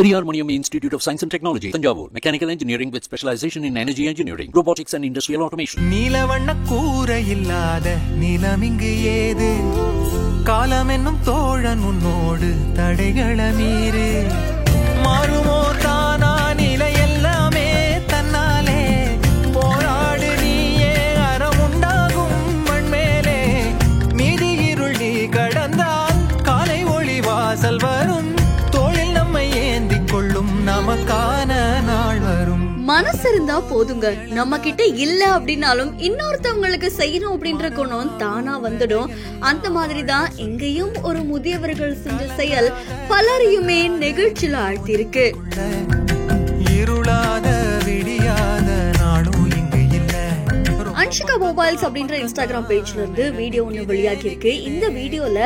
Periyar Maniam Institute of Science and Technology, Tanjavur. Mechanical engineering with specialization in energy engineering, robotics and industrial automation. நீலவண்ண கூரை இல்லாத நிலமிங்கு ஏது காலம் என்னும் தோழன் உன்னோடு தடைகள மீறு மாறுமோ தானா நிலை எல்லாமே தன்னாலே போராடு நீயே அறம் உண்டாகும் மண்மேலே மீதி இருள் நீ கடந்தால் காலை ஒளி வாசல் வரும் தோளில் நம்மை ஏந்தி கொள்ளும் நமக்கான நாள் வரும். மனசு இருந்தா போதுங்க, நம்ம கிட்ட இல்ல அப்படின்னாலும் இன்னொருத்தவங்களுக்கு செய்யணும் அப்படின்ற குணம் தானா வந்துடும். அந்த மாதிரிதான் எங்கேயும் ஒரு முதியவர்கள் செஞ்ச செயல் பலரையுமே நெகிழ்ச்சியில ஆழ்த்திருக்கு. இருளாத விடியாத நாளும் இங்கு இல்ல. அன்ஷிகா மொபைல்ஸ் அப்படின்ற இன்ஸ்டாகிராம் பேஜ்ல இருந்து வீடியோ ஒண்ணு வெளியாகி இருக்கு. இந்த வீடியோல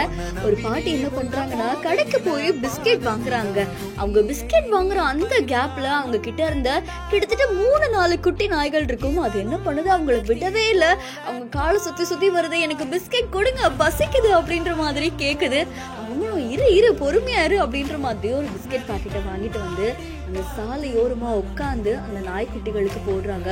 ஒரு பாட்டி என்ன பண்றாங்கன்னா, கடைக்கு போய் பிஸ்கெட் வாங்குறாங்க. அவங்க பிஸ்கெட் வாங்குற அந்த கேப்ல அவங்க கிட்ட இருந்த கிட்டத்தட்ட 3-4 குட்டி நாய்கள் இருக்கும். அது என்ன பண்ணுது, அவங்களை விடவே இல்ல. அவங்க காலை சுத்தி சுத்தி வருது, எனக்கு பிஸ்கெட் கொடுங்க பசிக்குது அப்படின்ற மாதிரி கேக்குது. அவங்களும் இரு பொறுமையா இரு அப்படின்ற மாதிரி ஒரு பிஸ்கெட் பாக்கெட்டை வாங்கிட்டு வந்து அந்த சாலையோரமா உட்காந்து அந்த நாய்க்குட்டிகளுக்கு போடுறாங்க.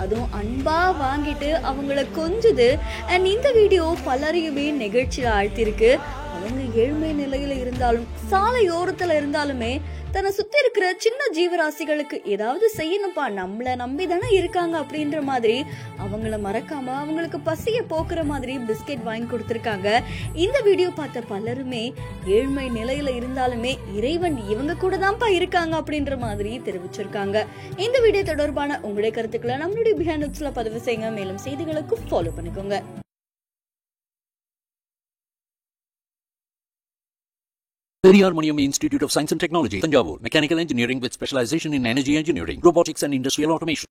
அதுவும் அன்பா வாங்கிட்டு அவங்கள கொஞ்சுது. அண்ட் இந்த வீடியோ பலரையுமே நெகிழ்ச்சியில ஆழ்த்திருக்கு. அவங்க ஏழ்மை நிலையில இருந்தாலும் சாலையோரத்துல இருந்தாலுமே தன்னை சுத்தி இருக்கிற சின்ன ஜீவராசிகளுக்கு ஏதாவது செய்யணும்ப்பா, நம்மள நம்பி தானே இருக்காங்க அப்படின்ற மாதிரி அவங்கள மறக்காம அவங்களுக்கு பசிய போக்குற மாதிரி பிஸ்கெட் வாங்கி கொடுத்திருக்காங்க. இந்த வீடியோ பார்த்த பலருமே ஏழ்மை நிலையில இருந்தாலுமே இறைவன் இவங்க கூட தான்ப்பா இருக்காங்க அப்படின்ற மாதிரி தெரிவிச்சிருக்காங்க. இந்த வீடியோ தொடர்பான உங்களுடைய கருத்துக்களை நம்மளுடைய பிஹைண்ட் நோட்ஸ்ல பதிவு செய்யுங்க. மேலும் செய்திகளுக்கும் ஃபாலோ பண்ணிக்கோங்க. Periyar Maniam Institute of Science and Technology, Tanjavur. Mechanical engineering with specialization in energy engineering, robotics and industrial automation.